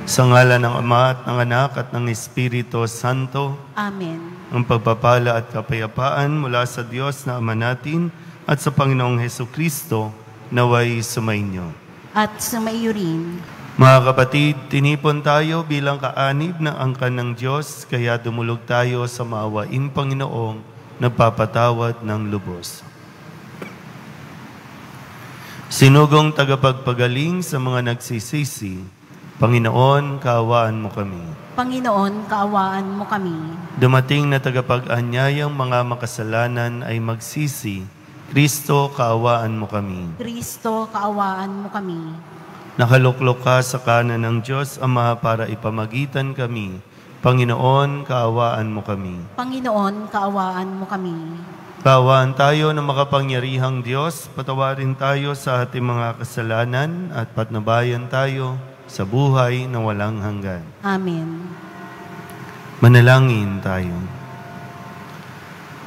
Sa ngalan ng Ama at ng Anak at ng Espiritu Santo. Amen. Ang pagpapala at kapayapaan mula sa Diyos na Ama natin at sa Panginoong Hesukristo naway sumainyo. At sumaiyo rin. Mga kapatid, tinipon tayo bilang kaanib ng angkan ng Diyos, kaya dumulog tayo sa maawaing Panginoong nagpapatawad ng lubos. Sinugong tagapagpagaling sa mga nagsisisi, Panginoon, kaawaan mo kami. Panginoon, kaawaan mo kami. Dumating na tagapag-anyayang mga makasalanan ay magsisi, Kristo, kaawaan mo kami. Kristo, kaawaan mo kami. Nakaluklok ka sa kanan ng Diyos, Ama, para ipamagitan kami. Panginoon, kaawaan mo kami. Panginoon, kaawaan mo kami. Kaawaan tayo ng makapangyarihang Diyos, patawarin tayo sa ating mga kasalanan at patnubayan tayo sa buhay na walang hanggan. Amen. Manalangin tayo.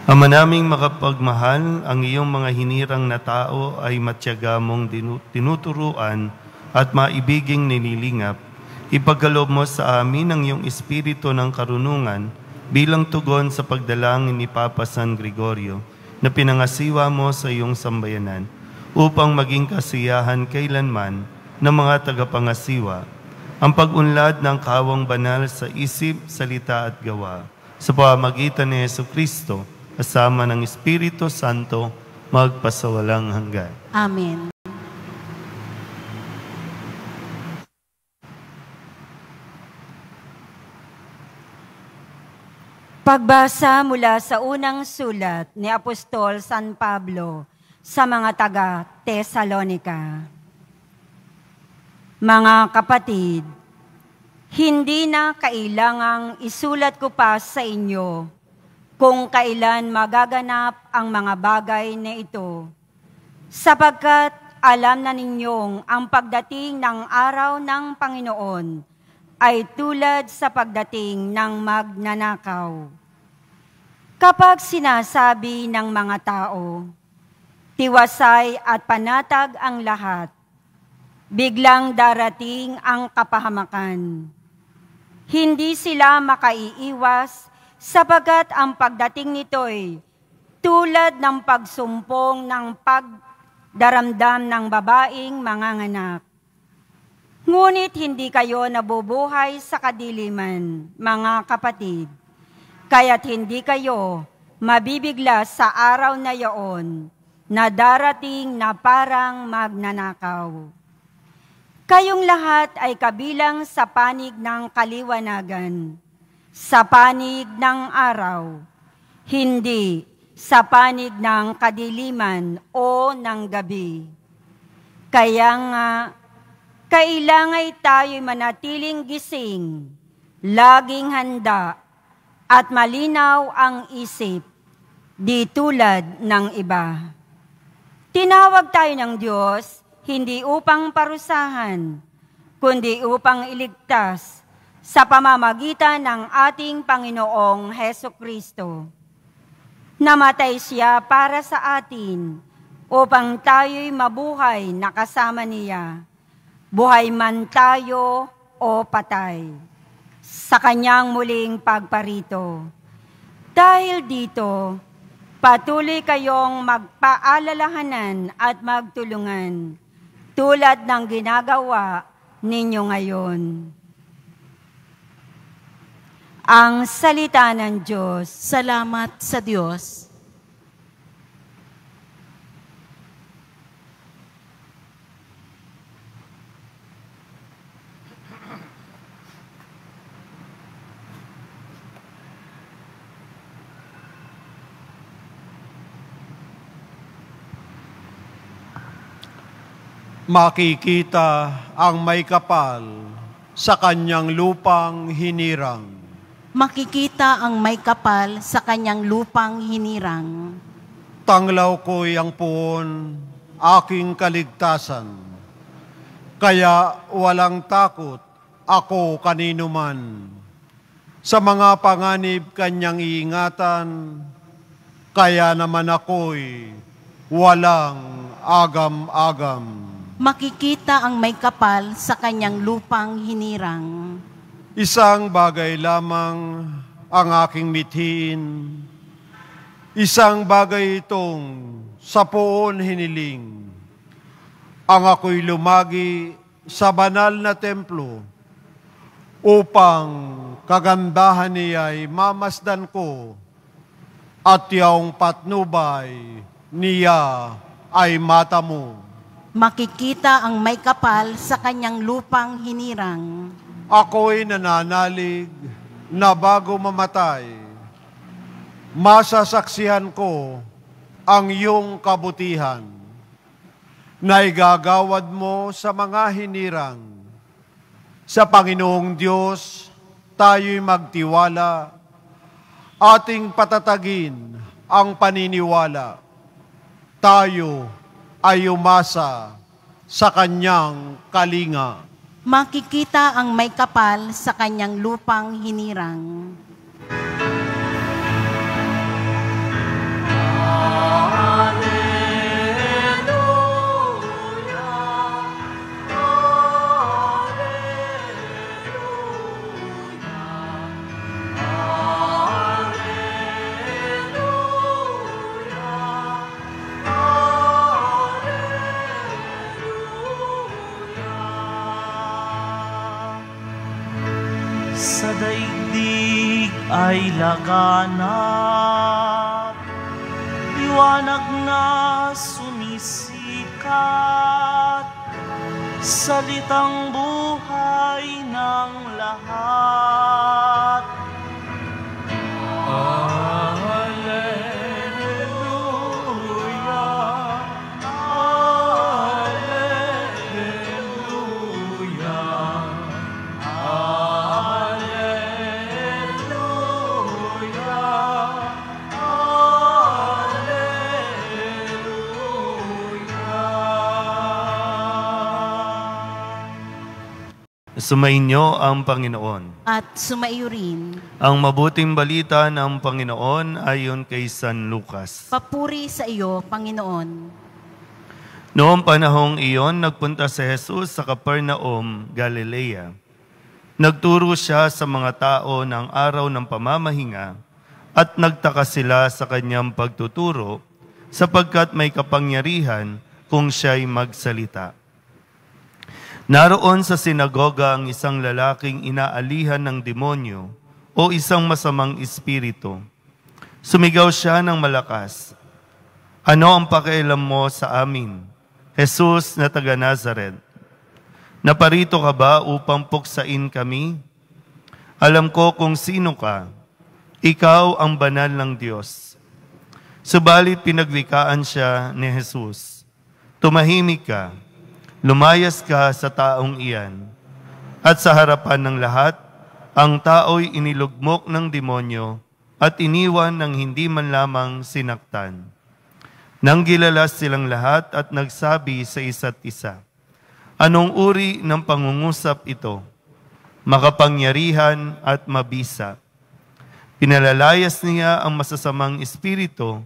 Ama naming makapagmahal, ang iyong mga hinirang na tao ay matyaga mong tinuturuan at maibiging nililingap. Ipagkaloob mo sa amin ang iyong espiritu ng karunungan bilang tugon sa pagdalangin ni Papa San Gregorio na pinangasiwa mo sa iyong sambayanan upang maging kasiyahan kailanman ng mga tagapangasiwa ang pag-unlad ng kawang banal sa isip, salita at gawa sa pamamagitan ni Hesukristo kasama ng Espiritu Santo magpasawalang hanggan. Amen. Pagbasa mula sa unang sulat ni Apostol San Pablo sa mga taga-Tesalonica. Mga kapatid, hindi na kailangang isulat ko pa sa inyo kung kailan magaganap ang mga bagay na ito, sapagkat alam na ninyong ang pagdating ng araw ng Panginoon ay tulad sa pagdating ng magnanakaw. Kapag sinasabi ng mga tao, tiwasay at panatag ang lahat, biglang darating ang kapahamakan. Hindi sila makaiiwas sapagkat ang pagdating nito'y tulad ng pagsumpong ng pagdaramdam ng babaeng manganganak. Ngunit hindi kayo nabubuhay sa kadiliman, mga kapatid, kaya't hindi kayo mabibigla sa araw na yaon na darating na parang magnanakaw. Kayong lahat ay kabilang sa panig ng kaliwanagan, sa panig ng araw, hindi sa panig ng kadiliman o ng gabi. Kaya nga, kailangan tayo'y manatiling gising, laging handa, at malinaw ang isip, di tulad ng iba. Tinawag tayo ng Diyos, hindi upang parusahan, kundi upang iligtas sa pamamagitan ng ating Panginoong Hesukristo. Namatay siya para sa atin, upang tayo'y mabuhay na kasama niya, buhay man tayo o patay, sa kanyang muling pagparito. Dahil dito, patuloy kayong magpaalalahanan at magtulungan, tulad ng ginagawa ninyo ngayon. Ang salita ng Diyos. Salamat sa Diyos. Makikita ang may kapal sa kanyang lupang hinirang. Makikita ang may kapal sa kanyang lupang hinirang. Tanglaw ko'y ang puon, aking kaligtasan. Kaya walang takot ako kanino man. Sa mga panganib kanyang iingatan, kaya naman ako'y walang agam-agam. Makikita ang may kapal sa kanyang lupang hinirang. Isang bagay lamang ang aking mithiin. Isang bagay itong sa poon hiniling. Ang ako'y lumagi sa banal na templo upang kagandahan niya'y mamasdan ko at yaong patnubay niya ay mata mo. Makikita ang may kapal sa kanyang lupang hinirang. Ako'y nananalig na bago mamatay, masasaksihan ko ang iyong kabutihan na igagawad mo sa mga hinirang. Sa Panginoong Diyos, tayo'y magtiwala, ating patatagin ang paniniwala. Tayo ay umasa sa kanyang kalinga. Makikita ang may kapal sa kanyang lupang hinirang. Sa daigdig ay laganap, liwanag na sumisikat, salitang buhay ng lahat. Sumainyo ang Panginoon. At sumaiyo rin. Ang mabuting balita ng Panginoon ayon kay San Lucas. Papuri sa iyo, Panginoon. Noong panahong iyon, nagpunta si Jesus sa Capernaum, Galilea. Nagturo siya sa mga tao ng araw ng pamamahinga at nagtaka sila sa kanyang pagtuturo sapagkat may kapangyarihan kung siya'y magsalita. Naroon sa sinagoga ang isang lalaking inaalihan ng demonyo o isang masamang espiritu. Sumigaw siya ng malakas, "Ano ang pakialam mo sa amin, Jesus na taga Nazaret? Naparito ka ba upang puksain kami? Alam ko kung sino ka. Ikaw ang banal ng Diyos." Subalit pinagwikaan siya ni Jesus, "Tumahimik ka. Lumayas ka sa taong iyan." At sa harapan ng lahat, ang tao'y inilugmok ng demonyo at iniwan ng hindi man lamang sinaktan. Nang gilalas silang lahat at nagsabi sa isa't isa, "Anong uri ng pangungusap ito? Makapangyarihan at mabisa." Pinalalayas niya ang masasamang espiritu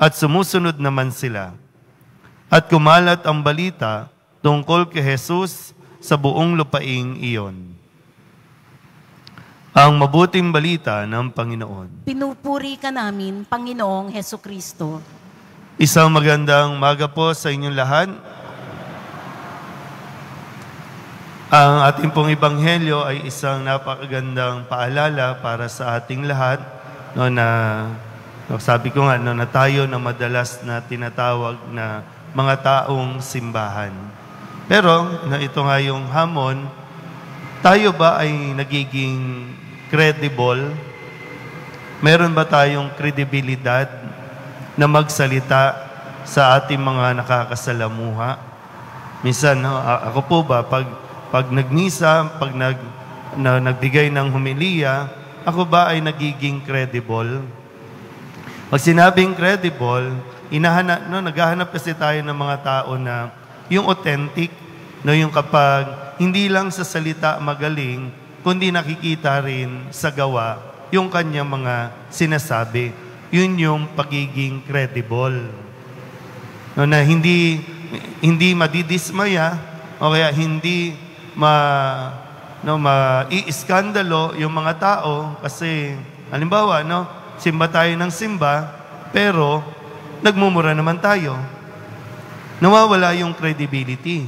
at sumusunod naman sila. At kumalat ang balita tungkol kay Jesus sa buong lupaing iyon. Ang mabuting balita ng Panginoon. Pinupuri ka namin, Panginoong Hesukristo. Isang magandang umaga po sa inyong lahat. Ang ating pong ebanghelyo ay isang napakagandang paalala para sa ating lahat, no, sabi ko nga, no, na tayo na madalas na tinatawag na mga taong simbahan. Pero, ito nga yung hamon, tayo ba ay nagiging credible? Meron ba tayong kredibilidad na magsalita sa ating mga nakakasalamuha? Minsan, no, ako po ba, pag nagmisa, pag nagbigay ng homilya, ako ba ay nagiging credible? Pag sinabing credible, naghahanap kasi tayo ng mga tao na yung authentic, no, yung kapag hindi lang sa salita magaling, kundi nakikita rin sa gawa yung kanyang mga sinasabi. Yun yung pagiging credible. No, na hindi madidismaya o kaya hindi maiiskandalo yung mga tao kasi, halimbawa, simba tayo ng simba, pero nagmumura naman tayo. Nawawala yung credibility.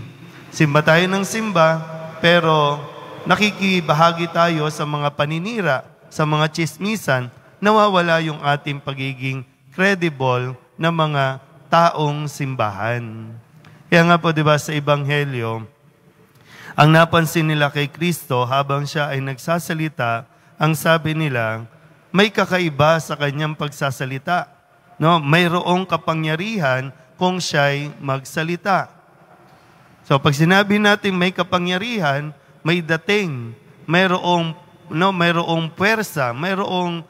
Simba tayo ng simba, pero nakikibahagi tayo sa mga paninira, sa mga tsismisan, nawawala yung ating pagiging credible na mga taong simbahan. Kaya nga po, di ba, sa Ebanghelyo, ang napansin nila kay Kristo habang siya ay nagsasalita, ang sabi nila, may kakaiba sa kanyang pagsasalita. Mayroong kapangyarihan kung siya'y magsalita. So pag sinabi natin may kapangyarihan, may dating, mayroong puwersa, mayroong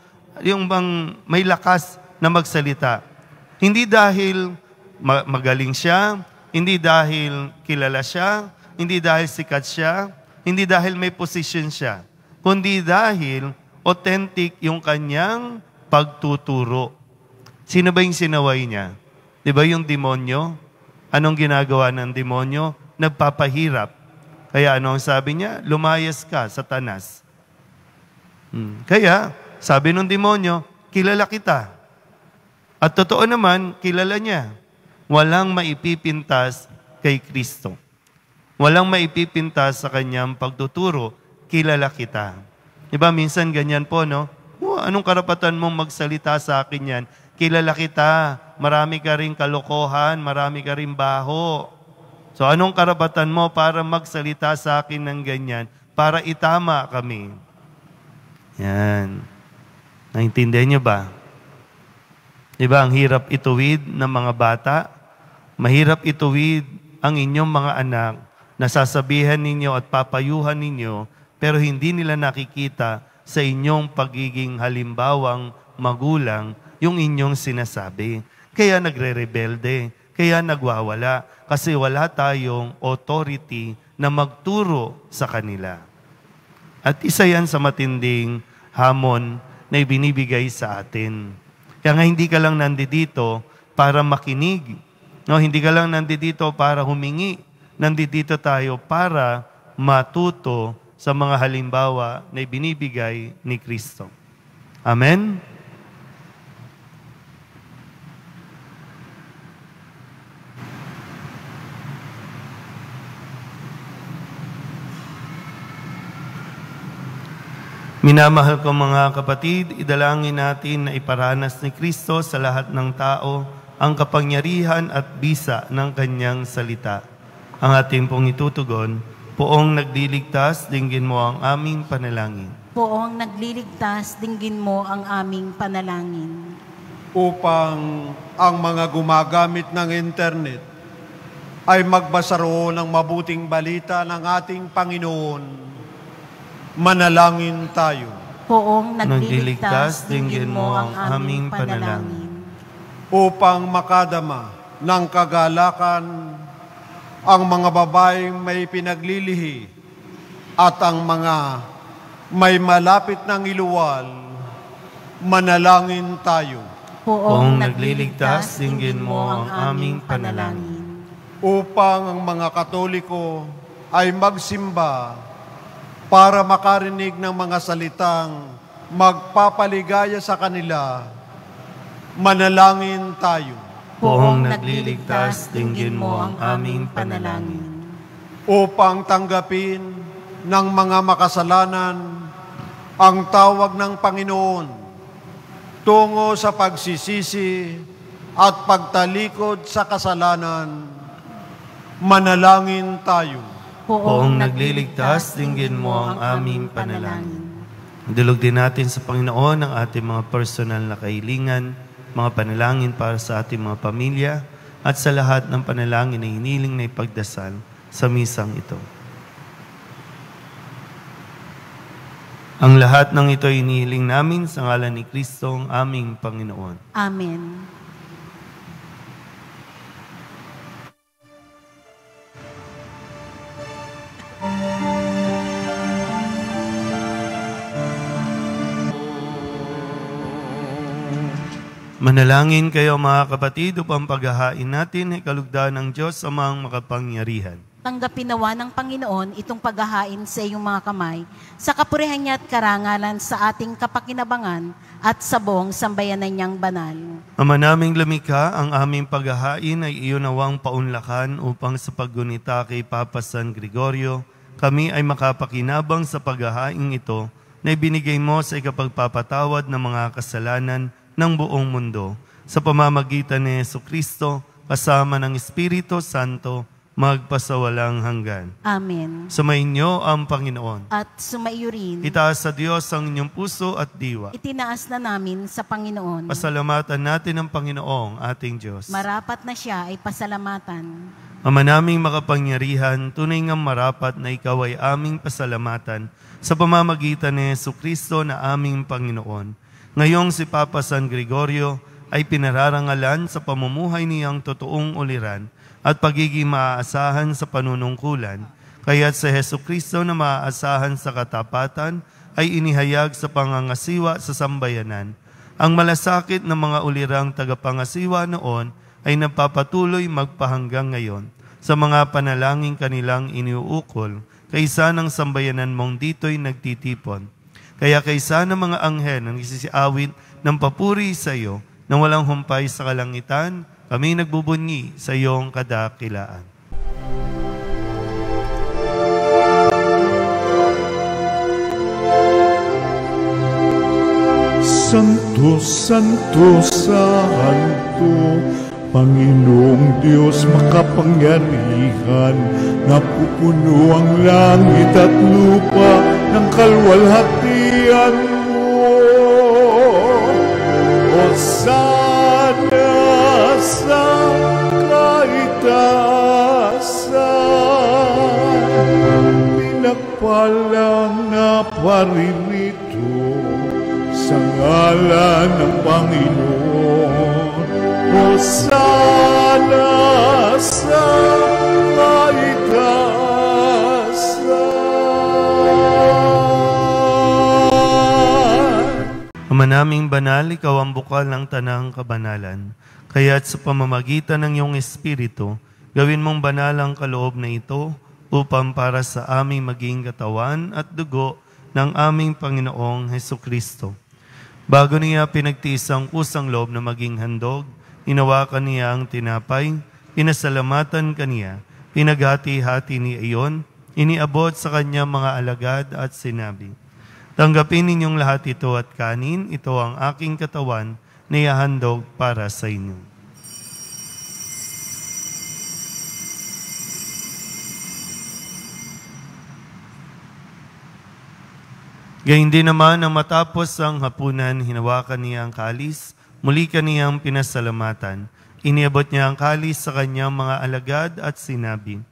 may lakas na magsalita. Hindi dahil magaling siya, hindi dahil kilala siya, hindi dahil sikat siya, hindi dahil may position siya, kundi dahil authentic yung kanyang pagtuturo. Sino ba yung sinaway niya? Di ba yung demonyo? Anong ginagawa ng demonyo? Nagpapahirap. Kaya anong sabi niya? Lumayas ka, Satanas. Kaya, sabi ng demonyo, kilala kita. At totoo naman, kilala niya. Walang maipipintas kay Kristo. Walang maipipintas sa kanyang pagtuturo, kilala kita. Diba, minsan ganyan po, anong karapatan mong magsalita sa akin yan? Kilala kita, marami ka rin kalokohan, marami ka rin baho. So anong karapatan mo para magsalita sa akin ng ganyan? Para itama kami. Yan. Naintindihan niyo ba? Diba, ang hirap ituwid ng mga bata? Mahirap ituwid ang inyong mga anak, nasasabihan ninyo at papayuhan ninyo, pero hindi nila nakikita sa inyong pagiging halimbawang magulang yung inyong sinasabi. Kaya nagre-rebelde, kaya nagwawala, kasi wala tayong authority na magturo sa kanila. At isa yan sa matinding hamon na ibinibigay sa atin. Kaya nga hindi ka lang nandito para makinig. Hindi ka lang nandito para humingi. Nandito tayo para matuto sa mga halimbawa na ibinibigay ni Kristo. Amen? Minamahal ko mga kapatid, idalangin natin na iparanas ni Kristo sa lahat ng tao ang kapangyarihan at bisa ng kanyang salita. Ang ating pong itutugon, Poong nagliligtas, dinggin mo ang aming panalangin. Poong nagliligtas, dinggin mo ang aming panalangin. Upang ang mga gumagamit ng internet ay magbasa roon ng mabuting balita ng ating Panginoon, manalangin tayo. Poong nagliligtas, dinggin mo ang aming panalangin. Upang makadama ng kagalakan ang mga babaeng may pinaglilihi at ang mga may malapit ng iluwal, manalangin tayo. Poong nagliligtas, dinggin mo ang aming panalangin. Upang ang mga Katoliko ay magsimba para makarinig ng mga salitang magpapaligaya sa kanila, manalangin tayo. Poong nagliligtas, dinggin mo ang aming panalangin. Upang tanggapin ng mga makasalanan ang tawag ng Panginoon tungo sa pagsisisi at pagtalikod sa kasalanan, manalangin tayo. Poong nagliligtas, dinggin mo ang aming panalangin. Dulog din natin sa Panginoon ang ating mga personal na kahilingan, mga panalangin para sa ating mga pamilya, at sa lahat ng panalangin na hiniling na ipagdasal sa misang ito. Ang lahat ng ito ay hinihiling namin sa ngalan ni Kristo, ang aming Panginoon. Amen. Manalangin kayo mga kapatid upang paghahain natin ay kalugdan ng Diyos sa mga makapangyarihan. Tanggapin nawa ng Panginoon itong paghahain sa iyong mga kamay, sa kapurihan niya at karangalan sa ating kapakinabangan at sa buong sambayanan niyang banal. Ama naming lumikha, ang aming paghahain ay iyon nawang paunlakan upang sa paggunita kay Papa San Gregorio, kami ay makapakinabang sa paghahain ito na ibinigay mo sa ikapagpapatawad ng mga kasalanan ng buong mundo. Sa pamamagitan ni Jesucristo, kasama ng Espiritu Santo, magpasawalang hanggan. Amen. Sumainyo ang Panginoon. At sumaiyo rin. Itaas sa Diyos ang inyong puso at diwa. Itinaas na namin sa Panginoon. Pasalamatan natin ang Panginoong ating Diyos. Marapat na siya ay pasalamatan. Ama naming makapangyarihan, tunay ngang marapat na ikaw ay aming pasalamatan sa pamamagitan ni Jesucristo na aming Panginoon. Ngayong si Papa San Gregorio ay pinararangalan sa pamumuhay niyang totoong uliran at pagiging maaasahan sa panunungkulan, kaya't sa Jesucristo na maaasahan sa katapatan ay inihayag sa pangangasiwa sa sambayanan. Ang malasakit ng mga ulirang tagapangasiwa noon ay napapatuloy magpahanggang ngayon sa mga panalangin kanilang iniuukol, kaysa ng sambayanan mong dito'y nagtitipon. Kaya kaysa ng mga anghel na nagsisiawit ng papuri sa iyo na walang humpay sa kalangitan, kami nagbubunyi sa iyong kadakilaan. Santo, Santo, Santo, Panginoong Diyos makapangyarihan, napupuno ang langit at lupa ng kalwalhatian mo. Hosana sa kaitaasan, pinagpalang na paririto sa ngalan ng Panginoon. Hosana sa kaitaasan. Ama naming banal, ikaw ang bukal ng tanang kabanalan. Kaya't sa pamamagitan ng iyong Espiritu, gawin mong banal ang kaloob na ito upang para sa aming maging katawan at dugo ng aming Panginoong Hesukristo. Bago niya pinagtiis ang kusang loob na maging handog, inawakan niya ang tinapay, pinasalamatan kaniya, pinaghati-hati niya iyon, iniabot sa kanyang mga alagad at sinabi, "Tanggapin ninyong lahat ito at kanin, ito ang aking katawan na ihahandog para sa inyo." Gayun din naman ang matapos ang hapunan, hinawakan niya ang kalis, muli kaniyang pinasalamatan. Iniabot niya ang kalis sa kanyang mga alagad at sinabi,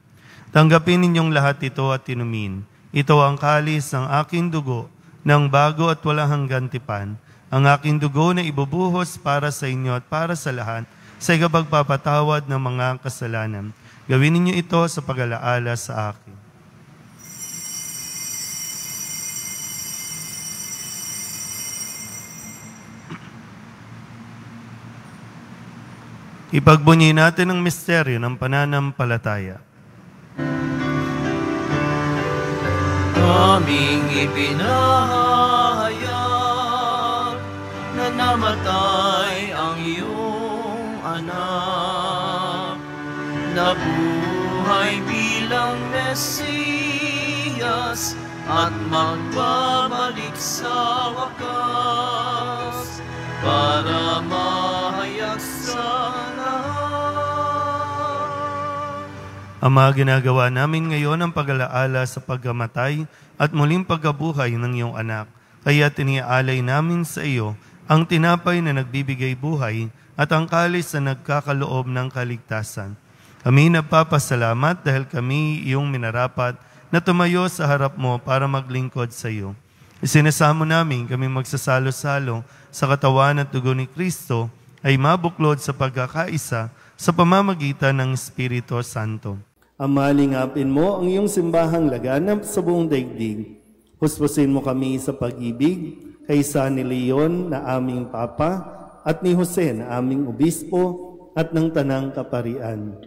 "Tanggapin ninyong lahat ito at inumin. Ito ang kalis ng aking dugo, ng bago at walang hanggan tipan, ang aking dugo na ibubuhos para sa inyo at para sa lahat sa ikapagpapatawad ng mga kasalanan. Gawin ninyo ito sa pag-alaala sa akin." Ipagbunyi natin ang misteryo ng pananampalataya. Aming ipinahayag na namatay ang iyong anak, nabuhay bilang Mesiyas at magbabalik sa wakas para mahayag sa Ama, ginagawa namin ngayon ang pag-alaala sa pagkamatay at muling pagkabuhay ng iyong anak. Kaya tiniaalay namin sa iyo ang tinapay na nagbibigay buhay at ang kalis na nagkakaloob ng kaligtasan. Kami nagpapasalamat dahil kami iyong minarapat na tumayo sa harap mo para maglingkod sa iyo. Isinasamo namin kami magsasalo-salo sa katawan at dugo ni Kristo ay mabuklod sa pagkakaisa sa pamamagitan ng Espiritu Santo. Ama, lingapin mo ang iyong simbahang laganap sa buong daigdig. Huspusin mo kami sa pag-ibig kaysa ni Leon na aming Papa at ni Jose na aming Obispo at ng Tanang Kaparian.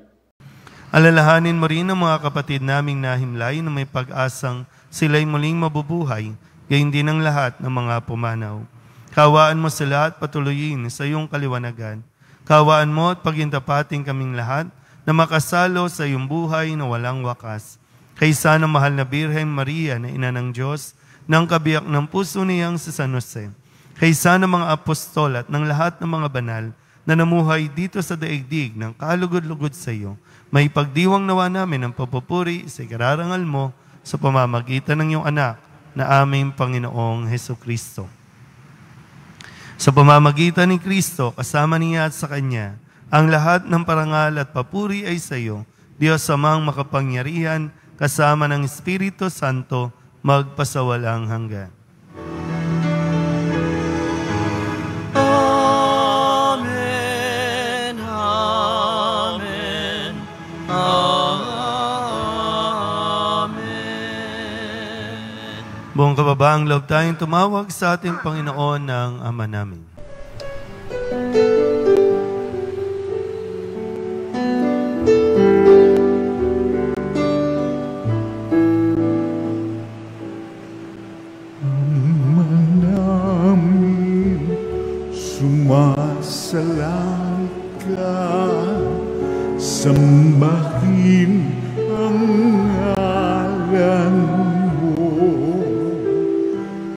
Alalahanin mo rin ang mga kapatid naming nahimlay na may pag-asang sila'y muling mabubuhay, gayon din ang lahat ng mga pumanaw. Kawaan mo sila at patuloyin sa iyong kaliwanagan. Kawaan mo at pagintapating kaming lahat na makasalo sa iyong buhay na walang wakas. Kaysa ng mahal na Birhen Maria na ina ng Diyos, ng kabiyak ng puso niyang si San Jose. Kaysa ng mga apostol at ng lahat ng mga banal na namuhay dito sa daigdig ng kalugod-lugod sa iyo, may pagdiwang nawa namin ang papupuri sa ikararangal mo sa pamamagitan ng iyong anak na aming Panginoong Hesukristo. Sa pamamagitan ni Kristo, kasama niya at sa Kanya, ang lahat ng parangal at papuri ay sa iyo, Diyos Amang makapangyarihan, kasama ng Espiritu Santo, magpasawalang hanggan. Amen, amen, amen. Buong kababaang loob tayong tumawag sa ating Panginoon ng Ama namin. Sumasalangit ka, sambahin ang ngalan mo,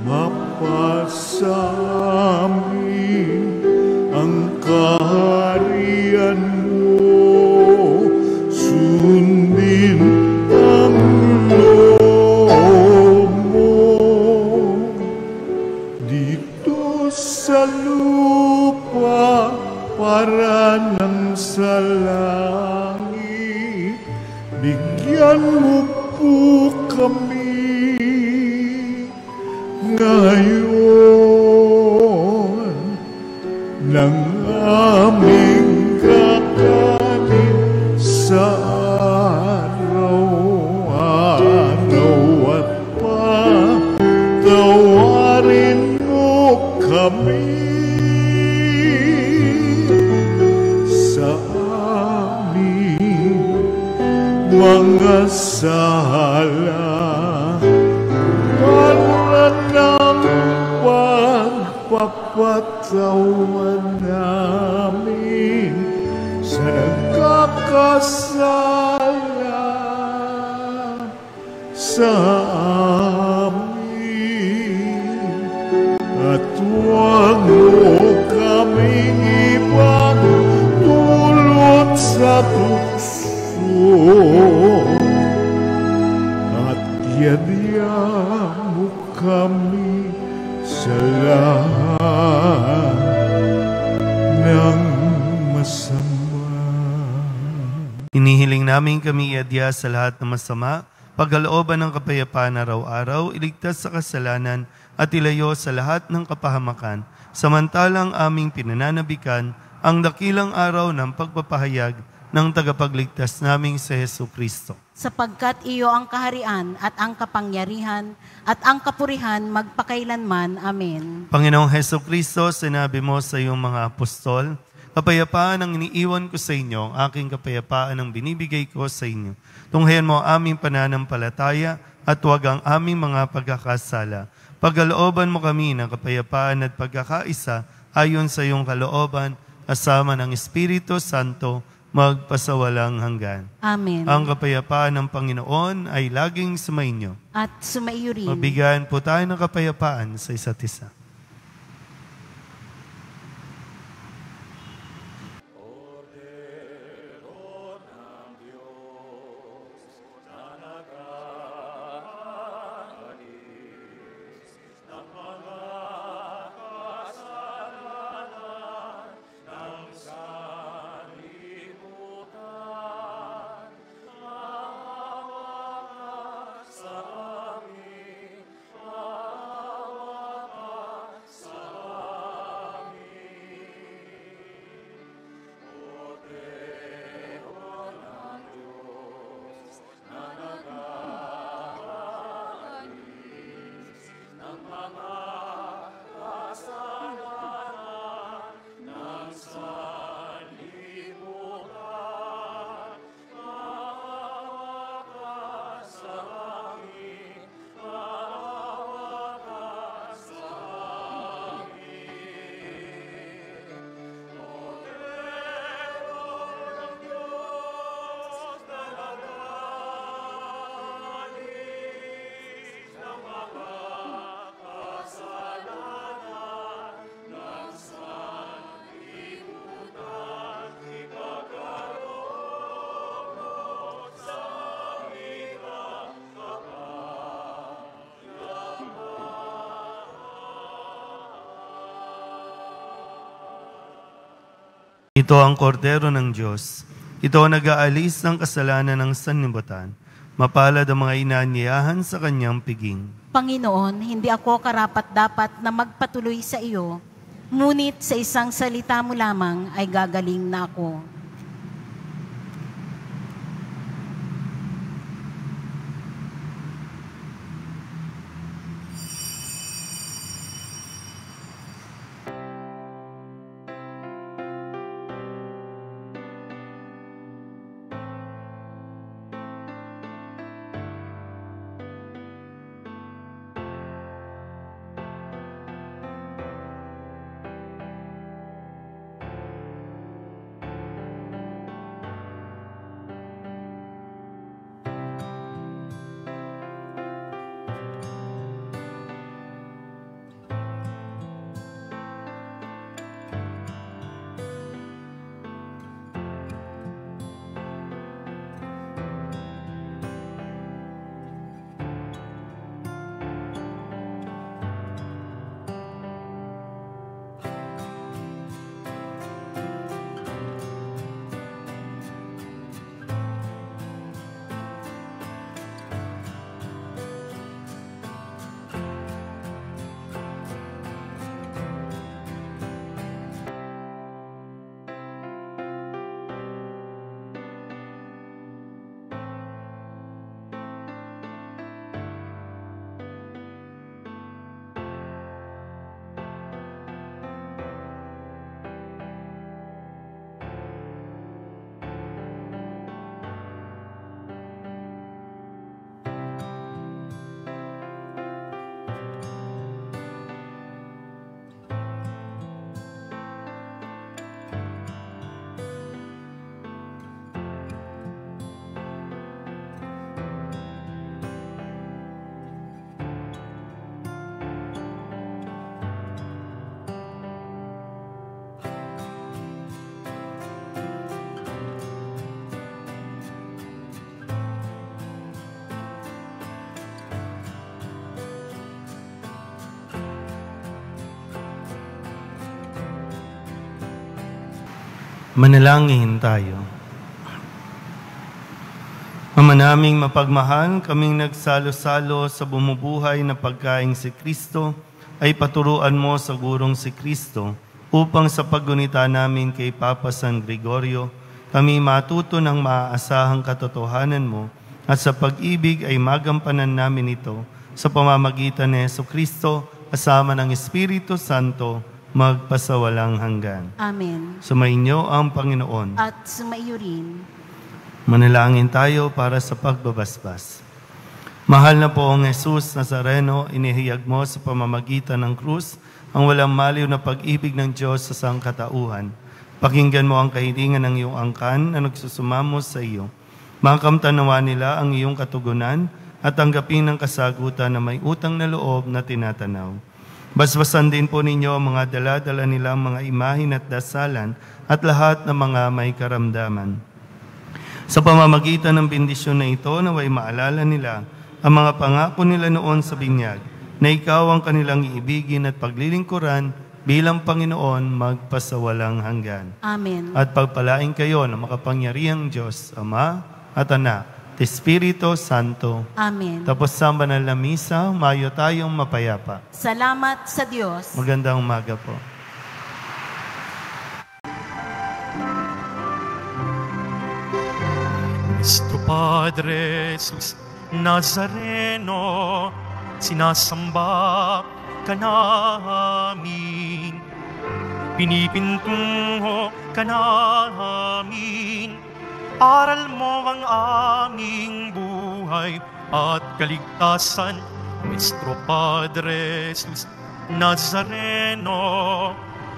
mapasamin ang kaharian mo, sundin ang loob mo dito sa lupa para ng sa langit. Bigyan mo po kami ngayon ng aming kakanin sa araw-araw at patawarin mo kami sa aming mga sala para ng pagpapatawan namin sa nagkakasala sa amin. At huwag mo kaming ipagdulot sa tukso, at yadya mo kami sa lahat ng masama. Hinihiling namin kami iadya sa lahat ng masama, pagkalooban ng kapayapaan araw-araw, iligtas sa kasalanan at ilayo sa lahat ng kapahamakan, samantalang aming pinananabikan ang dakilang araw ng pagpapahayag ng tagapagligtas naming si Hesukristo. Sapagkat iyo ang kaharian at ang kapangyarihan at ang kapurihan magpakailanman. Amen. Panginoong Hesukristo, sinabi mo sa iyong mga apostol, kapayapaan ang iniiwan ko sa inyo, aking kapayapaan ang binibigay ko sa inyo. Tunghayan mo ang aming pananampalataya at huwag ang aming mga pagkakasala. Pagkalooban mo kami ng kapayapaan at pagkakaisa ayon sa iyong kalooban, kasama ng Espiritu Santo, magpasawalang hanggan. Amen. Ang kapayapaan ng Panginoon ay laging sumainyo. At sumaiyo rin. Mabigyan po tayo ng kapayapaan sa isa't isa. Ito ang kordero ng Diyos. Ito ang nag-aalis ng kasalanan ng sanlibutan. Mapalad ang mga inaanyayahan sa kanyang piging. Panginoon, hindi ako karapat-dapat na magpatuloy sa iyo, ngunit sa isang salita mo lamang ay gagaling na ako. Manalangin tayo. Ama naming mapagmahal, kaming nagsalo-salo sa bumubuhay na pagkaing si Kristo, ay paturuan mo sa gurong si Kristo, upang sa paggunita namin kay Papa San Gregorio, kami matuto ng maaasahang katotohanan mo, at sa pag-ibig ay magampanan namin ito sa pamamagitan ni Jesucristo, kasama ng Espiritu Santo, magpasawalang hanggan. Amen. Sumainyo ang Panginoon. At sumaiyo rin. Manalangin tayo para sa pagbabasbas. Mahal na poong Jesus Nazareno, inihayag mo sa pamamagitan ng krus ang walang maliw na pag-ibig ng Diyos sa sangkatauhan. Pakinggan mo ang kahilingan ng iyong angkan na nagsusumamo sa iyo. Makamtanawa nila ang iyong katugunan at tanggapin ng kasagutan na may utang na loob na tinatanaw. Basbasan din po ninyo ang mga dala-dala nilang mga imahin at dasalan at lahat ng mga may karamdaman. Sa pamamagitan ng bendisyon na ito, naway maalala nila ang mga pangako nila noon sa binyag, na ikaw ang kanilang iibigin at paglilingkuran bilang Panginoon magpasawalang hanggan. Amen. At pagpalain kayo ng makapangyarihang Diyos, Ama at Anak, at Espiritu Santo. Amen. Tapos sa banal na misa, mayo tayong mapayapa. Salamat sa Diyos. Magandang umaga po. Nuestro Padre Jesus Nazareno, sinasamba ka namin, pinipintungo ka namin, aral mo ang aming buhay at kaligtasan. Nuestro Padre Jesus Nazareno,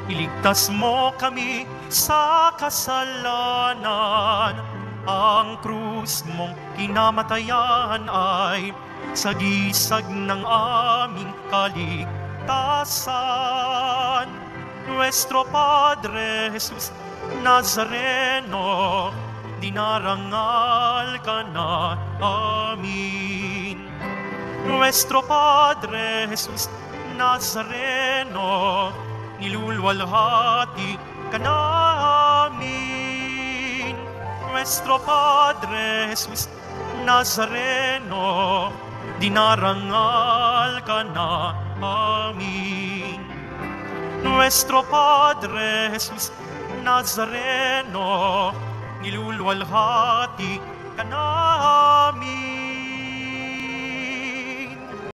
iligtas mo kami sa kasalanan. Ang krus mong kinamatayan ay sagisag ng aming kaligtasan. Nuestro Padre Jesus Nazareno, dinarangal ka na amin. Nuestro Padre Jesus Nazareno, nilulwalhati ka namin. Nuestro Padre Jesus Nazareno, dinarangal ka namin. Nuestro Padre Jesus Nazareno, niluluwalhati ka namin.